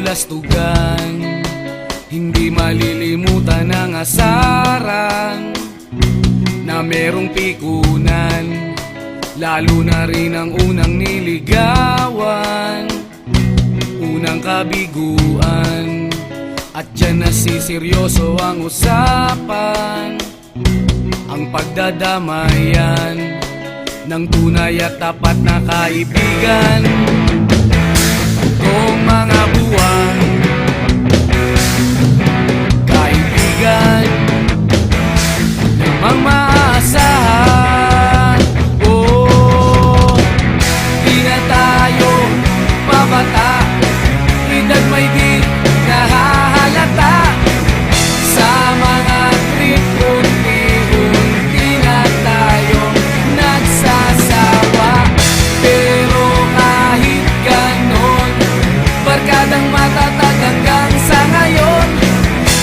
kabulastugan, hindi malilimutan ang asaran na merong pikunan, lalo na rin ang unang niligawan, unang kabiguan. At dyan nasiseryoso ang usapan, ang pagdadamayan ng tunay at tapat na kaibigan. Kung mga buwan, kaibigan namang maaasahan. Oh, di na tayo pabata, edad may di nahahalata. Sa mga trip, unti-unti na tayo nagsasawa. Pero kahit ganon, barkadang matatag hanggang sa ngayon.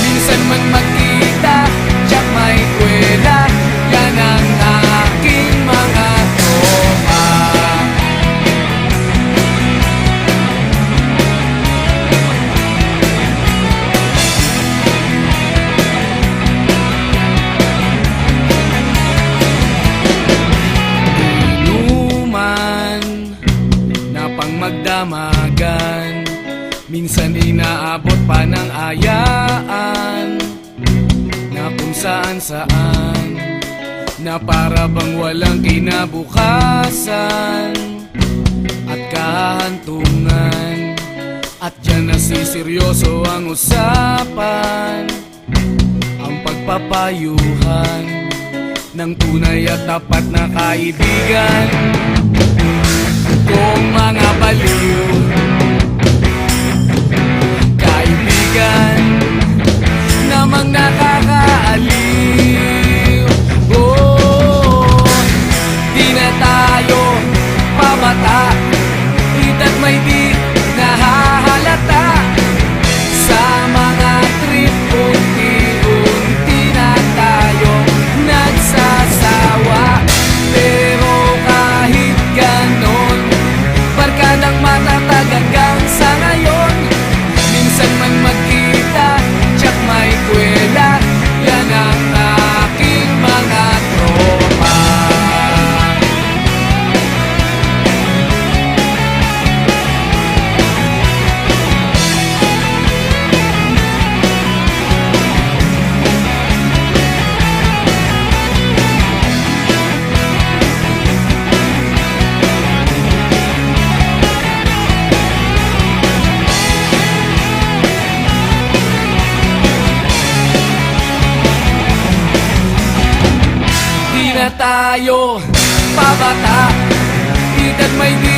Minsan man magkita, tiyak may kwela, yan ang aking mga tropa. Inuman na pang magdamagan, minsan inaabot pa ng ayaan, na kung saan-saan, na para bang walang kinabukasan at kahantungan. At dyan nasiseryoso ang usapan, ang pagpapayuhan ng tunay at tapat na kaibigan. Kung mga baliw, kaibigan namang nakakaaliw. Oh, di na tayo pabata, edad may di nahahalata. Sa mga trip, unti-unti na tayo nagsasawa. Pero kahit ganon, barkadang matatag hanggang sa ngayon. Minsan man magkita, tiyak may kwela, yan ang aking mga tropa. Di na tayo pabata, edad may di